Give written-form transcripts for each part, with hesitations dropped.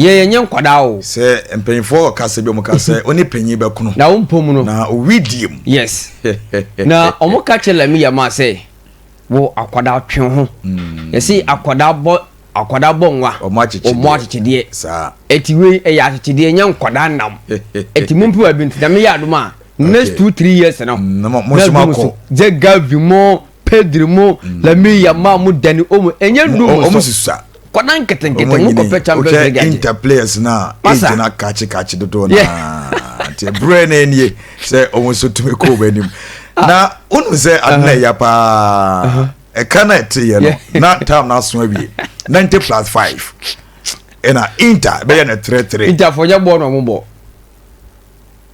ye nyem kwada o se empenfo ka se bi omo ka se oni panyi be kuno na wompom no na owidium yes na omo ka chela mi ya ma se wo akwada twe ho yesi akwada bo nwa omo achechede sa etiwe ya achechede nyem kwada nam etimumpu abintu na me ya aduma next 2-3 years now mo sumako je gavimo pedrimo la mi ya ma mu dani omo enye ndu omo sisa kwada nketenkete mu ko pecha mbeze gaje interplayers na age na kachi dodo na te brain enie se omo so tumi ko banim na unu se adna ya pa e kana te ye no na time na so awie 90+5 ena inter be na 3-3 inter for ya bo no mo bo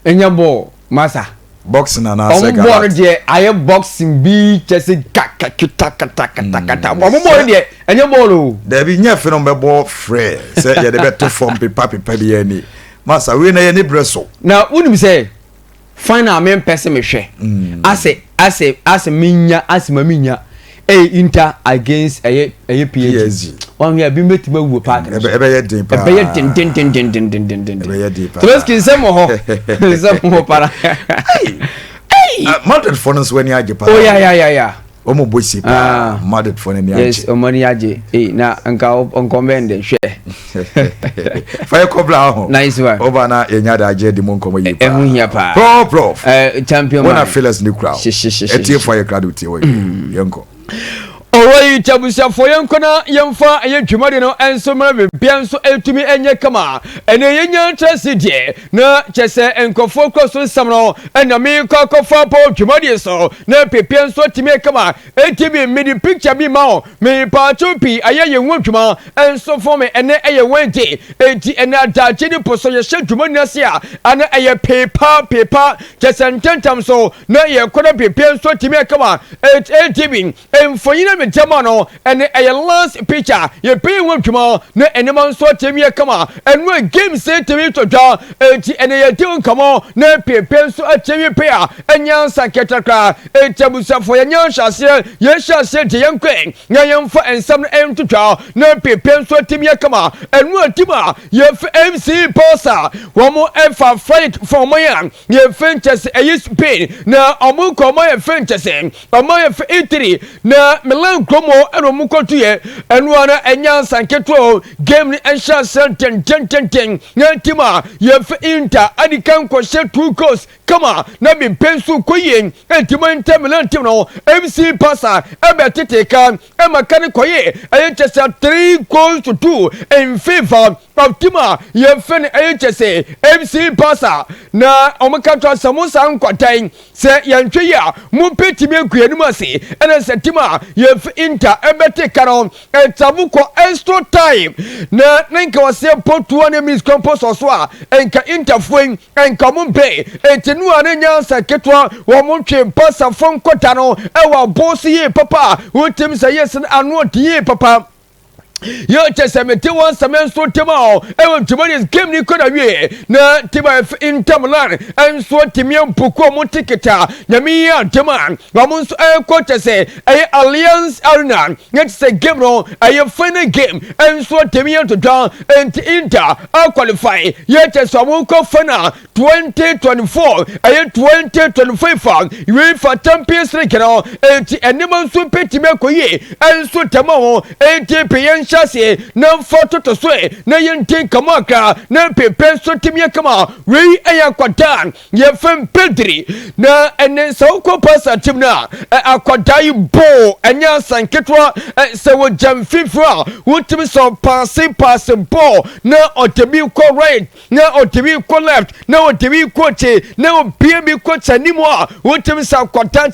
enya bo masa boxing na say ga on de aye boxing bi chese kata mo bo de enya ball there be nya fe no be ball free say ye de be to form paper bi ani masa we na ye ni breso na unim say final men person me hwe ase minya ase maminya inter against aye PSG one here bi metima wo park ebe ye din pa ebe ye din ebe ye din pa Trotsky semo ho semo para hey Madrid for us when you agyapa oh yeah omo bosi pa Madrid for ni agy yes omo ni agy na anka onkomende hwe fire cobra ho nice one over na enya da agy di mon komo yi pa ehun hia pa prof champion when I feel as new crowd etie for your crowd with you yenko Oi tabusia foyenkona yemfa ayentwumade no enso mara bianso etumi enye kama ene yenya trasidie na chese enkofo kroso nsam no ena mi kokofa po twumade so na pepianso timi kama etimi midi picture bi ma me pa chupi aye yenwotwuma enso fo me ene eye wente enti ene adache ni poso ye hwetwuma nase a ana eye pepa chese ntentam so na ye kono pepianso timi kama etimi emfoyina Jamano and a last picture ye pay one tomorrow no anyone so temia kama and when game say to me to draw and ye don't come on no pay so a temia pay and yan saketaka a tabusa for yan shall ye shall say to young queen yan for and some aim to draw no pay so temia kama and what tima ye MC posa one more effort fight for my young ye fences a use pain na amuko my fences or my Italy na Milan Como eno mukotuye eno ana enya sanketo game ni ensha ten na tima ye inter adikan ko she 2 goals kama na bi pensu koyen entima Inter Milan team no MC pasa ebetete e makani koye ayechesa 3 goals to 2 in favor of tima ye fen ayechese MC pasa na omakato samusa nkwatan se yantwe ya mu petimi akuanum ase ena se tima ye inter ebete karo etabuko extra time na nka wase potu na miss compose so a enka interfuen enka mumpe etenu ananya saketwa wo montwe pasa fon kota no ewa bosi ye papa wotem say yes anu tie papa yo chese meti wan samen so tema e tumani game ni kona wie na tema Inter Milan en so timiam poko mo tiketa nyami ya tema wamun so e ko chese e Alliance Arena net se game no e final game en so timiam to down and Inter a qualify yo chese wamun ko final 2024 e 2025 UEFA Champions League no e enema so petime koye en so tema ho e TPN chase na foto to so na yentin kamaka na pepe so timia kama we aya kwadan ye fem pedri na enen so ko pasa timna akwadai bo enya sanketwa se wo jam fifra wotimi so pass ball na otebi ko right na otebi ko left na otebi ko che na obi ko chanimo a wotimi sa kwadan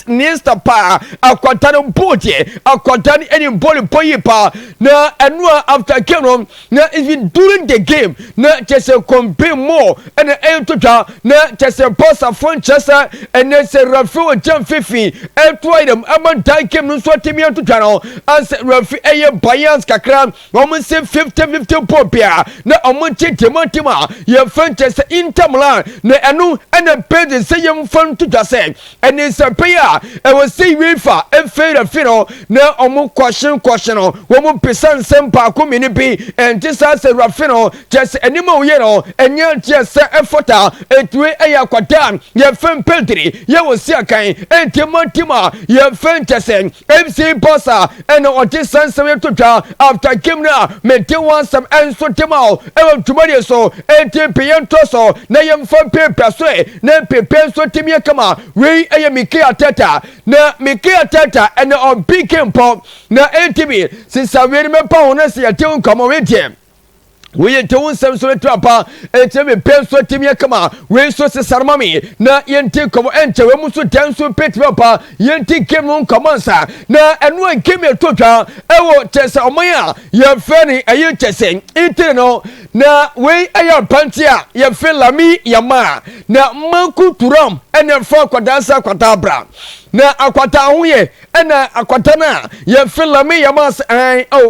nesta pa akwadan boje akwadan eni ball boye pa na enwa after game na even during the game na just compare more and to na just pass a front just and say referee jump 50 and try them am die game no so temi to channel as referee aye bias kakra we say 50-50 popia na omonche tema ye Frances Inter Milan na enu and page say yam fan to just and it's a player I will say UEFA and fair final na omo question we pesan sempa kumini bi entisa se rafino just animo yero enya just efota etwe eya kwada ye fem pedri ye wosia kan entimantima ye fem chese MC bossa eno otisa nsem totwa after game na mete one some enso timao ewa tumari so entipian toso na ye mfam pepe so na pepe so timie kama we eye Mike Ateta na Mike Ateta eno on big pop na ATV since we remember honest ya te nkomo we tie we te won sem so trapa ete me penso timie kama we so se sarmami na yenti komo enche we muso danso petpapa yenti kemu nkomo nsa na enu ankemi totwa ewo chese omanya ye feni ayi chese ite no na we aya pantia ye fe lami yama na manku turam ene fo kwadansa kwatabra na akwata hoye ena akwata na ye fe lami yama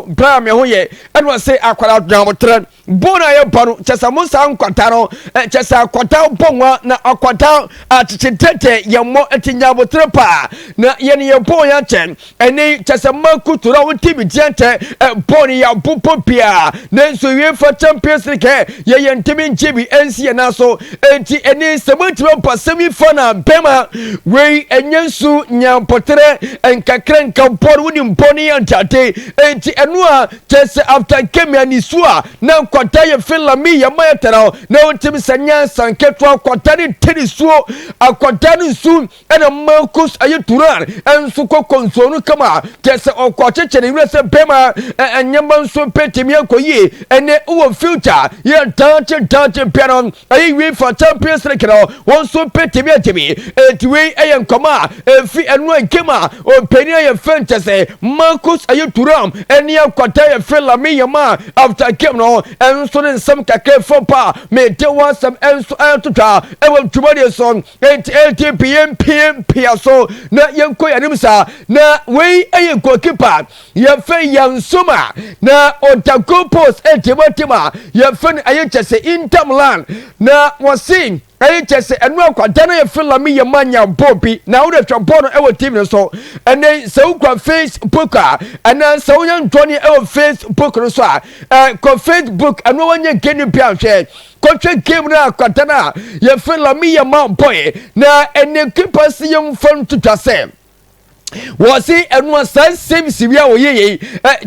bra me hoye eno se akwala dwamotre bona ye banu chesa musa nkwata no chesa akwata bonwa na akwata achichitete ye mo etinyabo trepa na ye ne ye bon ya chen eni chesa makutura wutibi diante boni ya pupopia na nso UEFA Champions League ye ntimi nchibi ensi na so enti eni semuti pa semi final bema we enyensu nyampotre enkakren kampor wuni mponi ya ntate enti enua chesa after game ya nisua na kwata ye fela mi ya mayetara na utim sanya sanketwa kwata ni tenisuo akwata ni su ena Marcus ayeturan ensu ko konsonu kama tese okwache chene wese bema enyamba nso petimi akoyi ene uwo future ye dance piano ayi UEFA Champions League no wonso petimi atimi etiwe eyenkoma efi enu enkema openia ye fentese Marcus ayeturan ene akwata ye fela mi ya ma after game no enso ne nsam kakre fopa me de wasam enso ayotwa ewo tumade so 8 pm so na yenko yanimsa na we ayen goalkeeper ye fe yansoma na otako post etimatima ye fe ayechese Inter Milan na wasin ayechese enu akwada na ye fe lami ye manya bobi na wo de twabono ewo team no so ene se ukwa Facebook ana se wo yan toni ewo Facebook no so ko Facebook anu wanye geni bia hwe koche game na akwada na ye fe lami ye man boy na ene keeper si yem fam tutase was he and was saves we are ye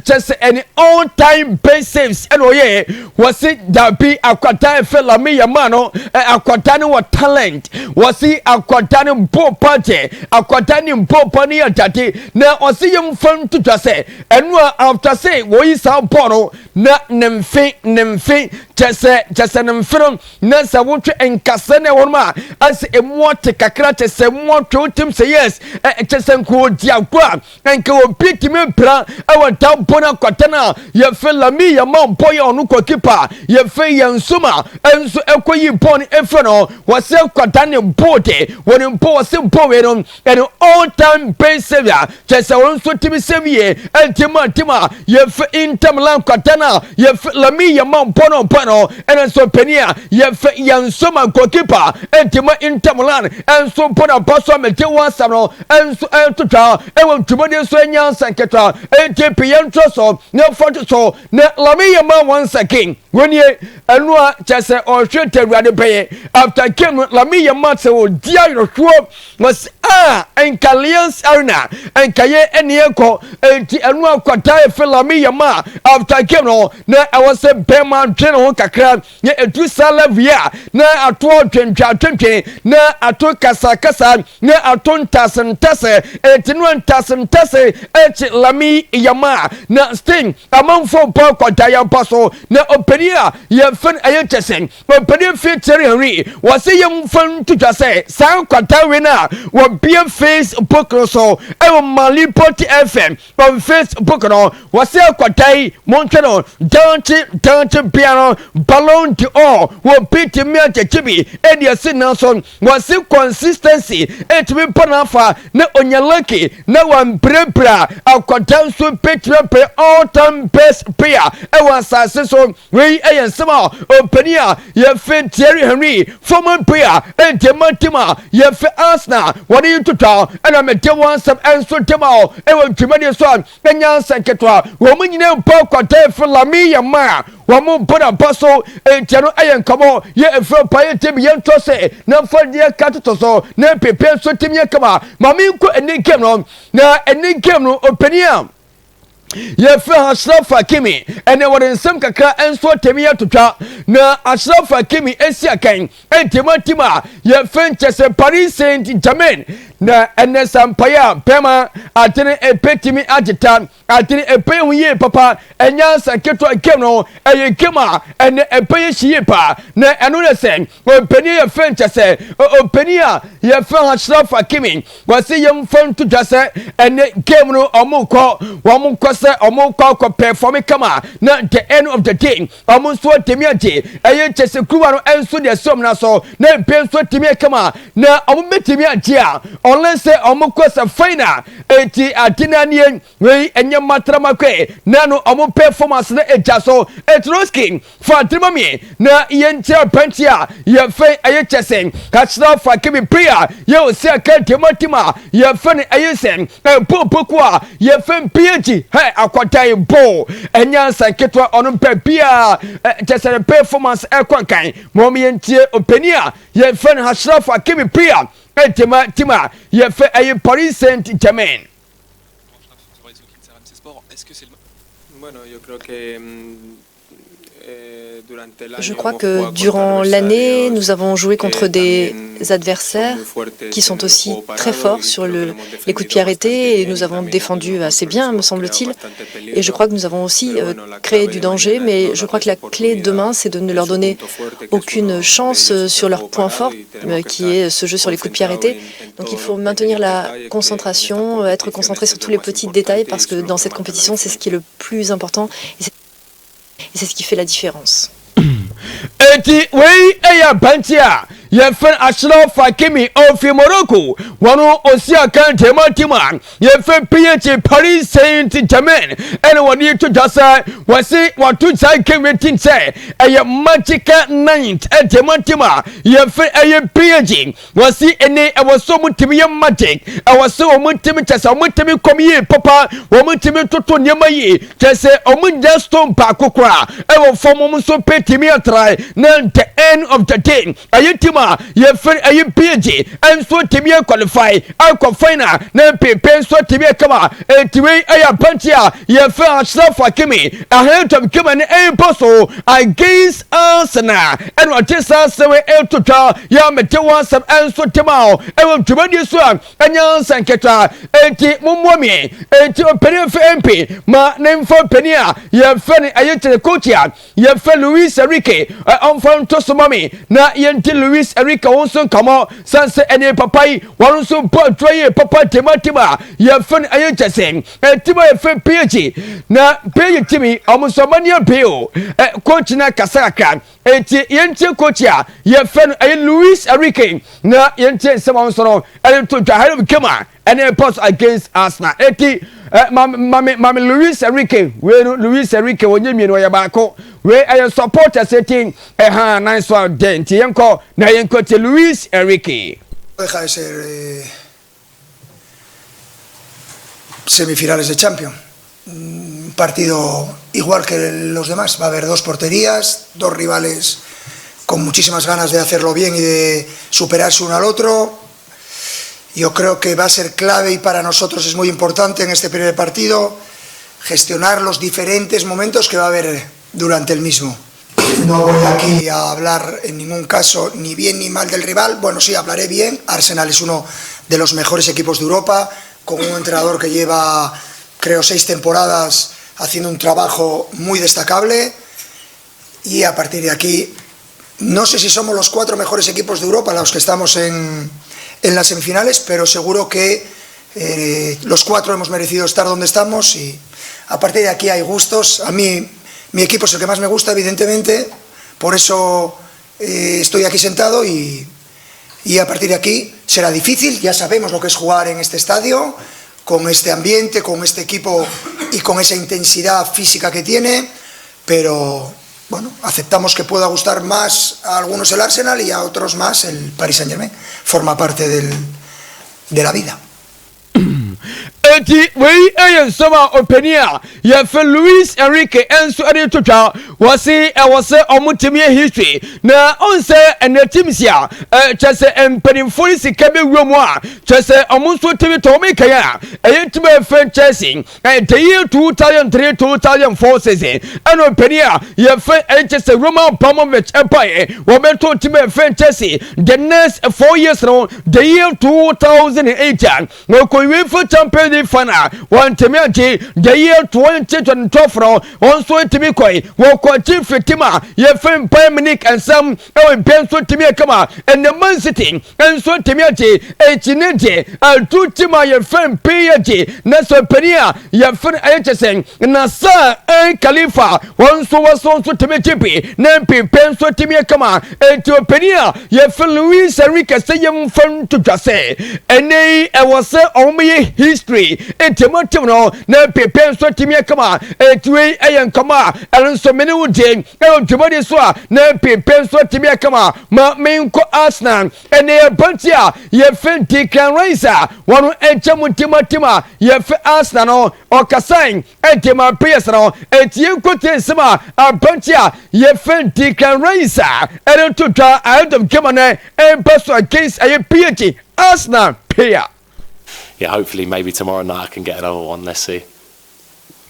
just any all time best saves and oye was it that be akwata fella me yamano akwata what talent was he akwata bo party akwata bo pani atati na osi yem fam to say and after say we saw bono na nemfe just nemfrom na sa wotwe enkase na wonma as emote kakra just mo twotim say yes just enko diagwa enke obiti me bra awata bona kwatana ye fe lami ya mampo ya onu kokipa ye fe yansuma enso ekoyi bon efe no wase kwatane bode woni mpo wase bowe no and all time best savior just wonso timi sevie entima ye fe Inter Milan kwatana ye fe lami ya mampo no pano enso penia ye fe yansuma kokipa entima Inter Milan enso bona paso mete wasam no enso entotwa ewo tumade so enya sanketa entipi yentroso na foto so na lami ya ma once again woni enua chese o hwete ruade peye after game lami ya ma se o dia yohwo was enkalians arena enkaye enieko enti enua kwata e lami ya ma after game no na I was a bema twene ho kakra ye edu salavia na ato twentwa na ato kasa na ato ntase etinu ntase echi lami yama na sting amanfo pa kwata ya paso na openia ye fen ayechesen openia feature Henry wase yem fen tutwa se san kwata we na wo bia Facebook so e Malipoti FM on Facebook no wase kwata montwe no don't piano Ballon d'Or wo piti mi achechibi edi ase nanso wasi consistency etimi panafa na onyalaki na wambrebra akwadanso petrepre all time best player ewa sase so we eyensema openia ye fe Thierry Henry former player entimatima ye fe Arsenal wani yututa ena mete wansam enso tema ewa ntwemade so enya sanketwa wo munyine mpa kwata fe lami ya ma wamu bona baso entiano ayenkamo ye efro paye tebi yentose na fodie katotoso na pepe so temye kama mami ko eni game no na eni game no openia yefa Ashraf Hakimi ene wode nsem kakra enso temi atotwa na Ashraf Hakimi esiakan entimatima yefa Chelsea Paris Saint-Germain na ene sampaya pema atene epetimi agita atene epe huye papa enya saketo game no eye kema ene epe shiye pa na enu ne sen openi yefa Chelsea openia yefa Ashraf Hakimi wasi yemfa ntotwa se ene game no omukọ se omo kwa perform kama na the end of the day omo so temi age eye Chelsea kuwa no enso de som na so na pe so temi kama na omo betemi age a unless say omo kwasa final eti atinanie we enye matrama kwe na no omo performance na eja so etroski for trimami na yentia pantia ye fe eye Chelsea kachra for kimi prayer ye o se ka tematima ye fe ne eye sen popokwa ye fe PG hey akwatai bo enya sanketwa ono pepia Chelsea performance ekwankan mom yentie openia ye fe ne Ashraf Hakimi prayer tima ye fe eye Paris Saint-Germain. Est-ce que c'est bueno, yo creo que Je crois que durant l'année, nous avons joué contre des adversaires qui sont aussi très forts sur les coups de pied arrêtés et nous avons défendu assez bien, me semble-t-il. Et je crois que nous avons aussi créé du danger, mais je crois que la clé demain, c'est de ne leur donner aucune chance sur leur point fort, qui est ce jeu sur les coups de pied arrêtés. Donc il faut maintenir la concentration, être concentré sur tous les petits détails parce que dans cette compétition, c'est ce qui est le plus important et c'est ce qui fait la différence. Eti wei eya bantia yefen Ashraf Hakimi of Morocco wano osia kan tematima yefen PH Paris Saint-Germain and wani to dasa wasi watu sai kemetin say eya magical night tematima yefen eya PH wasi ene ewaso mutimi ye magic ewaso omutimi chasa omutimi komiye papa omutimi toto nyema yi chese omunja stone pa kokra ewo fomo so petimi atrai na the end of the day ayetima ye fer aye PG and so timi qualify alco final na pepe so timi kama etiwe aya pantia ye fer Ashraf Hakimi ahead of Kemani Imposo against Arsenal and what is we el total ya metewa some and so timao e won tumadi so anya sanketa eti mumwami eti opere MP ma nemfo penia ye fer aye coachia ye fer Luis Enrique on front to somami na yenti Luis Enrique wonso kamo sanse ene papai wonso portray papa tematima ye fen aye Chelsea tima ye fen PG na PG timi omuso mania peo coach na kasaka eti yenti coach ya ye fen aye Luis Enrique na yenti semon no ene to jaharo kema ene post against Arsenal eti mami Luis Enrique we Luis Enrique wonyemi no ya baako we ay supporter setting nice one dent yanko na yanko te Luis Enrique deja de ser semifinales de Champions, un partido igual que los demás, va a haber dos porterías, dos rivales con muchísimas ganas de hacerlo bien y de superarse uno al otro. Yo creo que va a ser clave y para nosotros es muy importante en este primer partido gestionar los diferentes momentos que va a haber durante el mismo. No voy aquí a hablar en ningún caso ni bien ni mal del rival, bueno, sí, hablaré bien. Arsenal es uno de los mejores equipos de Europa, con un entrenador que lleva, creo, 6 temporadas haciendo un trabajo muy destacable, y a partir de aquí, no sé si somos los 4 mejores equipos de Europa los que estamos en las semifinales, pero seguro que los 4 hemos merecido estar donde estamos, y a partir de aquí hay gustos. A mí mi equipo es el que más me gusta, evidentemente, Por eso estoy aquí sentado y a partir de aquí será difícil. Ya sabemos lo que es jugar en este estadio, con este ambiente, con este equipo y con esa intensidad física que tiene, pero bueno, aceptamos que pueda gustar más a algunos el Arsenal y a otros más el Paris Saint-Germain. Forma parte de la vida. Eti wei ayen soma openia ya fe Luis Enrique enso ade totwa wase wase omutimi history na onse enatimsia chese empenimfo sika be wromu a chese omunso timi to me kan a eyetime fe Chelsea the year 2003-2004 season and openia ya fe chese Roman Abramovich empire wo beto time fe Chelsea the next 4 years no the year 2008 wo ko UEFA Champions League final one temiaji the year 2012 no onso timi koi wo ko chief tima ye fem Munich and some e benso timi kama and the Man City enso temiaji echinje altu tima ye fem PSG na so penia ye fem ayechesen na sa Khalifa onso waso timi chipi na penso timi kama Ethiopia ye fem Luis Enrique sayem fem to jase ene e was omi history etimotim no na pepen so timia kama etwe ayen kama elso mene wudin e so na pepen so timia kama ma menko Arsenal ene bantia ye fenti kan raisa wonu echemutima ye fe Arsenal no okasan etema PS no etie kote sema abantia ye fenti kan raisa ene to twa out of kemane e pass against a PSG Arsenal player. Yeah, hopefully maybe tomorrow night I can get another one. Let's see.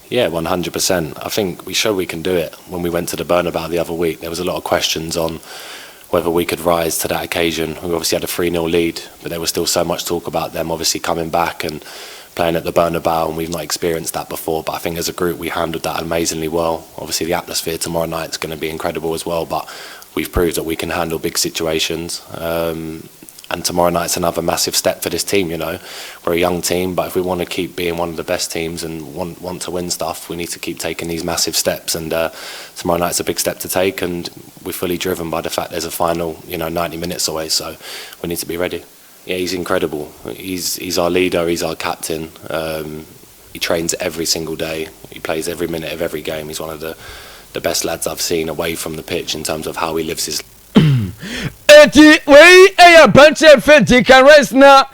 Yeah, 100%. I think we showed we can do it. When we went to the Bernabeu the other week, there was a lot of questions on whether we could rise to that occasion. We obviously had a 3-0 lead, but there was still so much talk about them obviously coming back and playing at the Bernabeu, and we've not experienced that before. But I think as a group we handled that amazingly well. Obviously the atmosphere tomorrow night is going to be incredible as well, but we've proved that we can handle big situations. And tomorrow night's another massive step for this team, you know. We're a young team, but if we want to keep being one of the best teams and want to win stuff, we need to keep taking these massive steps. And tomorrow night's a big step to take, and we're fully driven by the fact there's a final, 90 minutes away, so we need to be ready. Yeah, he's incredible. He's our leader, he's our captain. He trains every single day. He plays every minute of every game. He's one of the best lads I've seen away from the pitch in terms of how he lives his life. Eti wei eya bunch fenti kan rest na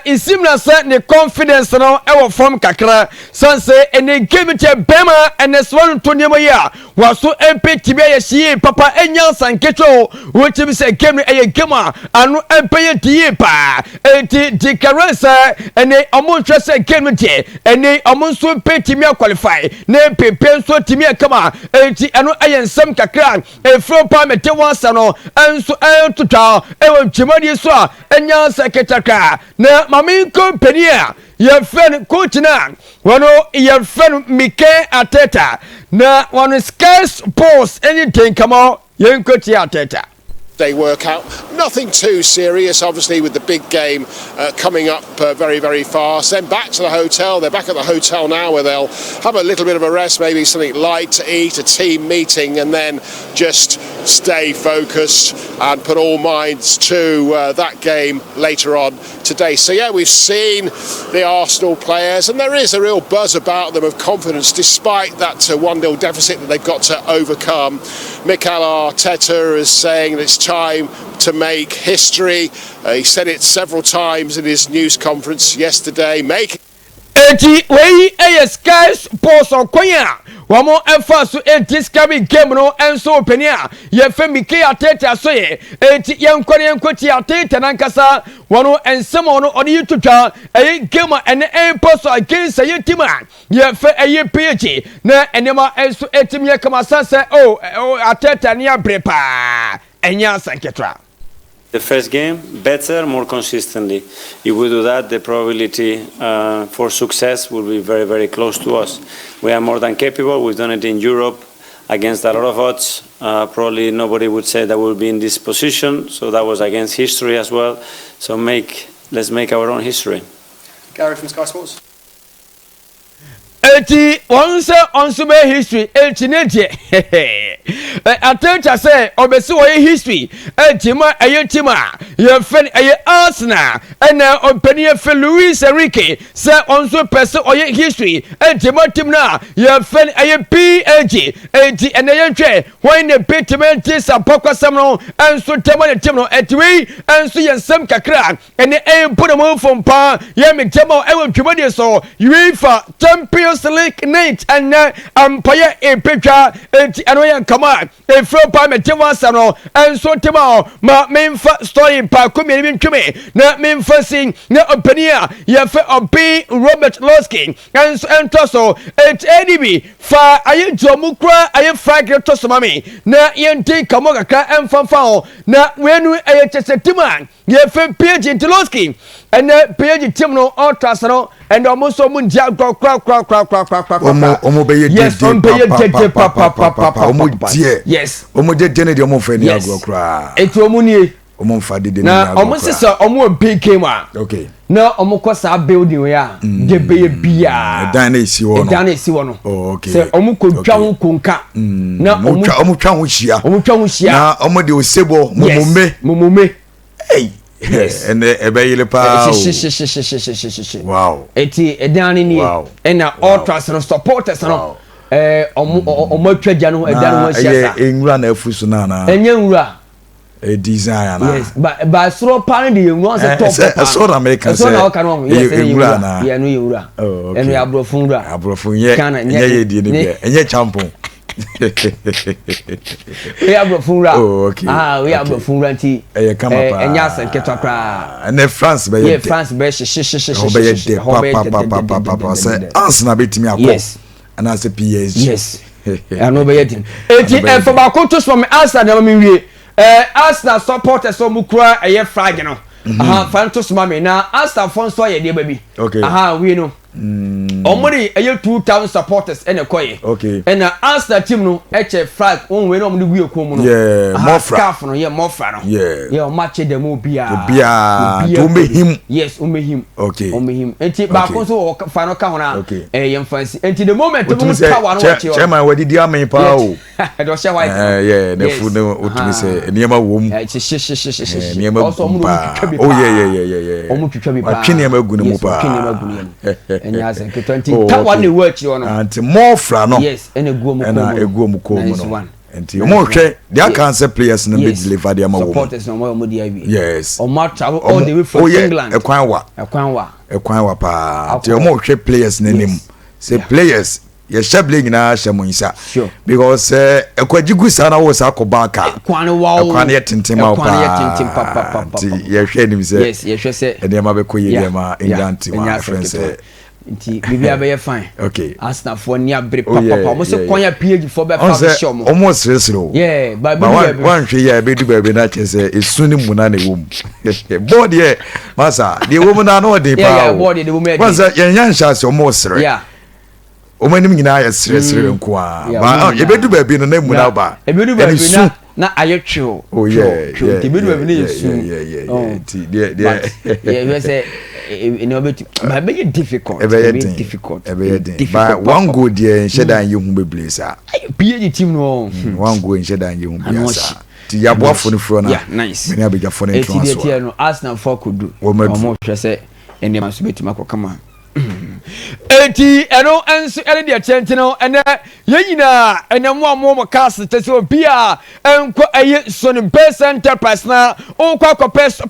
isim na sa ne confidence no e from kakra sanse ene game che bema ene swan to nyema ya waso empe tibia ya shie papa enya sankecho wochi bi se game eye game anu empe ye die pa eti dikaresa ene omo twese game je ene omo so pe timia qualify na pepe so timia kama eti anu ayensam kakra e from pa mete wansa no enso tuta ewo chimadi so enya sekretaka na maminko penia ye fen coach na wono ye fen Mike Ateta na one scarce post anything come out ye coach Ateta. Day workout, nothing too serious obviously with the big game coming up very, very fast. Then back to the hotel. They're back at the hotel now where they'll have a little bit of a rest, maybe something light to eat, a team meeting, and then just stay focused and put all minds to that game later on today. So yeah, we've seen the Arsenal players and there is a real buzz about them of confidence despite that 1-0 deficit that they've got to overcome. Mikel Arteta is saying that it's time to make history. He said it several times in his news conference yesterday. Eti wei Sky Sports on Konya. Wamo enfasu discovery game no enso penia. Ye Mike Ateta so ye. Eti yankoti Ateta nankasa. Wano ensemo no odi tuta. Game and post against a team. Ye PSG na enema enso etimye kama sasa Ateta niya brepa. Enya sanketra. The first game, better, more consistently. If we do that, the probability for success will be very, very close to us. We are more than capable. We've done it in Europe against a lot of odds. Probably nobody would say that we'll be in this position. So that was against history as well. So let's make our own history. Gary from Sky Sports. Eti onse onsume history elchineje Attention say obesi wo history tima tima ye fen Arsenal and openi fe Luis Enrique say onso person oye history tima tim na ye fen PAG enti ene ye hwe when the betiment is apokwa sam no enso tema ne tim no etwi enso ye nsem kakra ene put from pa ye me tema e wotwemade so UEFA Champions League night and empire epetwa enti eno ye kama e fro pa me tema sam no enso tema ma memfa story pa komi ni ntweme na memfa sin na openia ye fe obi Robert Loskin enso entoso et edibi fa aye jomukra aye fragre to so mami na ye ntin kamo kakra emfanfa ho na wenu aye chesetima ye fe page Loskin and page team no ultras no and almost so mun ja kra omo be ye yes on be ye papa omo die yes omo je ne de omo fe ni agro kra etu omo nie omo fa de na omo sisa omo big came okay na omo ko sa building we a de be ye bia dan na esi wo no oh okay se omo ko twa ho konka na omo twa ho hia na omo de osebo mumume hey yes and ebeyile pa wow eti edani ni na ultras no supporters no omo twaja no edani no hia sa enwura na afusu na enye nwura design na yes but so pan de enwura se top so American so na oka no yes enwura na ya no enwura enu ya abrofun ye ye die ne bia enye champon we abrofura okay we abrofura nti enya sanketwa kra na France be ye France be papa say Arsenal betimi akọ ana say PSG yes ano be yedin enti for ba kontos from Arsenal na me wie Arsenal supporters so mukura eye frag no fantos mame na Arsenal fon so ye de ba bi we no omori eye 2000 supporters ene koye okay ena Arsenal team no eche flag on we no omde gu ekom no more frag no ye more frag no yeah o match dem obia to me him yes o me him okay o me him enti ba ko so final ka hona ye fancy enti the moment mo power no watch chairman we di amen pa o do share white yeah na fu no otumi say niema wo mu niema oh yeah o mu twitwa bi pa atwe niema gu ne mu pa enya se ke 20 ta one watch you no anti more fra no yes ene guo mu ko no anti mo hwe they can say players no be deliver their ma wo supporters no mo dia wi yes o ma travel all the way from England ekwan wa pa anti mo hwe players nanim say players ye shable nyina shamunsa because ekwajigu sana wo sa akobaka ekwan ye tintima pa ye hwe nim say yes ye hwe say e ma be koye dem ma England ma friends nti bibia be fine okay Arsenal for ni abre papa mo se kwanya PG for be fa show mo almost resro yeah but one hwe ya be du be na chese esuni mu na ne wom board ye masa de wom na no de pa yeah board de wom e masa yan chance almost re yeah omanim nyina ya sere nko ba ebedu ba bi no na mu na ba ebedu ba bi na ayetwo oh yeah ebedu ba bi na yesu yeah we say no be difficult but one go there shedan ye hu beble sa PG team no one go shedan ye hu biasa ti ya boafo no fro na yeah nice me na be jafo no transfer eti no Arsenal for could do o mo hwe se ene ma so betima kokama eti eno enso ene de chentino ene yenyina ene mo cast tese obia enko eye son base enterprise na okwa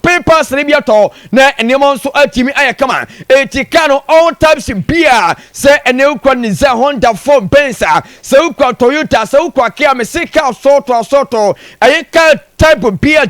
papers ne biato na ene mo nso atimi ayekama eti kano all types bia se ene ukwa niza Honda for bensa se ukwa Toyota se ukwa Kia mesika soto ayeka type of beer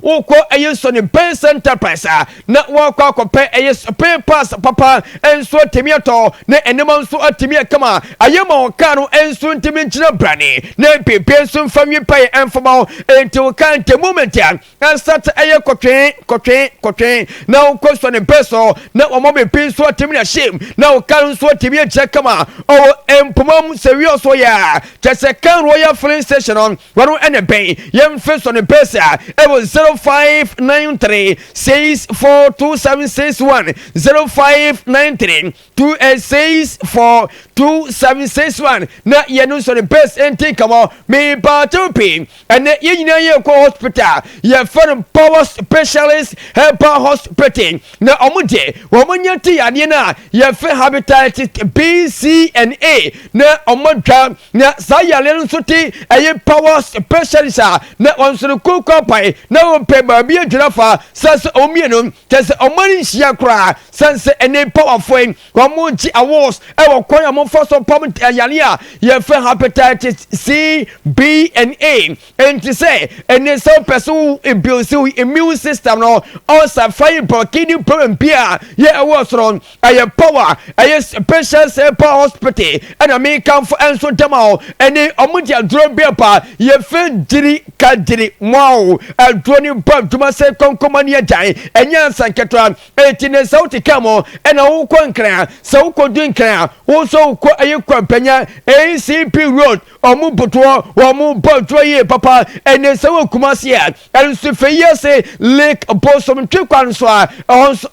uko ayeso base enterprise na wakwa kope ayes papers papa enso temiato na enema nso atimi kama ayema okano enso ntimi nchina brani na pepe enso family pay enfoma until kan the moment ya start aye kotwe na uko so ne peso na omo be pinso atimi na shame na okano nso atimi eche kama o empomam serious so ya chese kan royal filling station on wanu ene ben yem feso ne besa e was 0593 642761 0593 2642761 na yenu so the best enti kamo me batupi and yina ye ko hospital ye for power specialist helper hospital na omude womunyati ade na ye fe hepatitis B C and A na omodwa na sayale nso ti eye power specialist na onso ko pai na o pe ba bi adwirafa sase omienu tese omani hia kra sense ene powerful womuji awards e wo kwon am for so pom yale a ye fe hepatitis C B and A and to say ene so person immune system no also fight for kidney problem pia ye awards ron eye power eye special power hospital and I make come for enso demo ene omuji adro bia ye fe diri kadiri wow adroni bob duma se konkomani ajan enya sanketwa etine sauti kamo ena wo kwankran se wo kodun kran wo so ko aye kwapanya ACP road omu boto omu boto ye papa ene se wo kumase ya enso fe yese lake bosom twekwan so a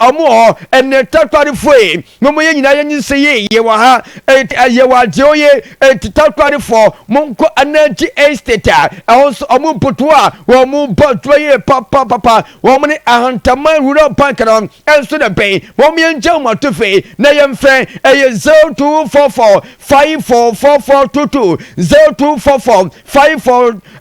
omu ene tatwari foi mo ye nyina ye se ye wa ha ye wa joye tatwari for monko anaji estate also omu boto omu boto ye papa womu ni ahantama rural bank no enso de pay womu ye nja matofe na ye mfren 0244 544422 0244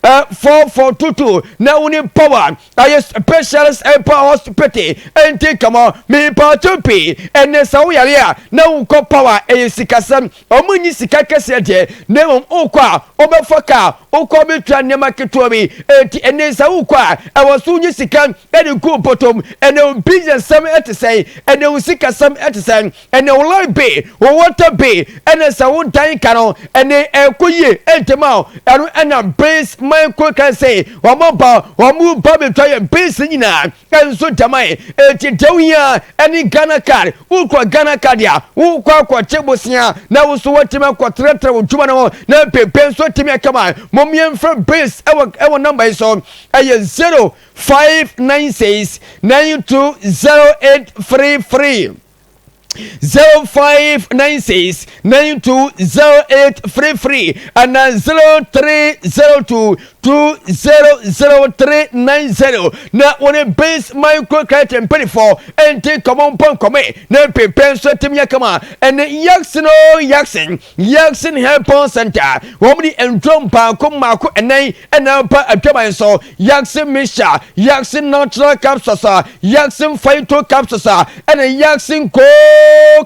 544422 na uni power aye specialist power hospital enti kama me patupi ene sawo yare a na unko power sikasam omunyi sika kese de na ukwa obefoka ukwa betwa nema keto bi enti ene sawo kwa e wosu nyi sika ene ku potom ene business sam etisen ene usika sam etisen ene ulai be water be ene sawo dan kano ene ekoye entema eno ena base my ko kan say womu ba betwa ye base nyina enso jamai enti dawia ene Ghana card ukwa Ghana card ya ukwa chebosia na wuso watima kwa tretre uduma no na pepe so timi akama momien from base ewo number iso aye 0596 920833 0596 920833 and 0302 200390 na one base micro credit and pay for and take common pon come na pepe so timya kama and Yaxin help center womni endrom pa ko mako enai and pa adwama so Yaxin misha Yaxin natural capsules Yaxin phyto capsules and Yaxin ko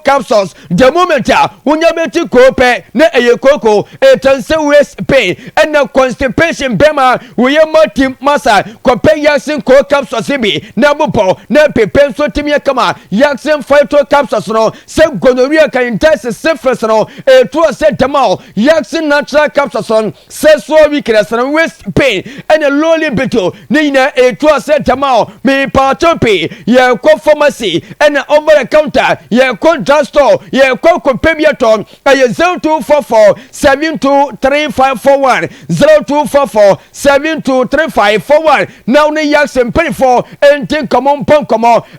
capsules the moment unya beti ko pe na eye koko etanse waist pain and na constipation bema we multi massa kope Yaxin ko capsules bi na bopo na pepe so timia kama Yaxin phyto capsules no se gonorrhea kan intense syphilis no to se demal Yaxin natural capsules on sexual weakness and waist pain and a lowly beto nina to se demal me patopi ye ko pharmacy and over the counter ye ko drugstore ye ko pebiaton 0244 723541 0244 723541 now ne Yaxin pay for and think come on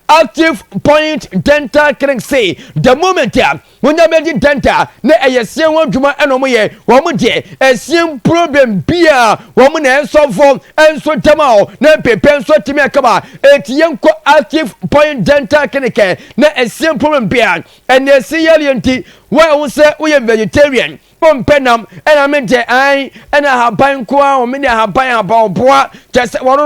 active point dental clinic say the moment when you be dental na eyesien wadwuma enomo ye wo mo de esien problem bia wo mo na solve enso tamao na pepe enso timi akaba etien ko active point dental clinic na esien problem bia and esien yenti why say we vegetarian penam and I meant I and I have bank kwa or many have buy about boa just one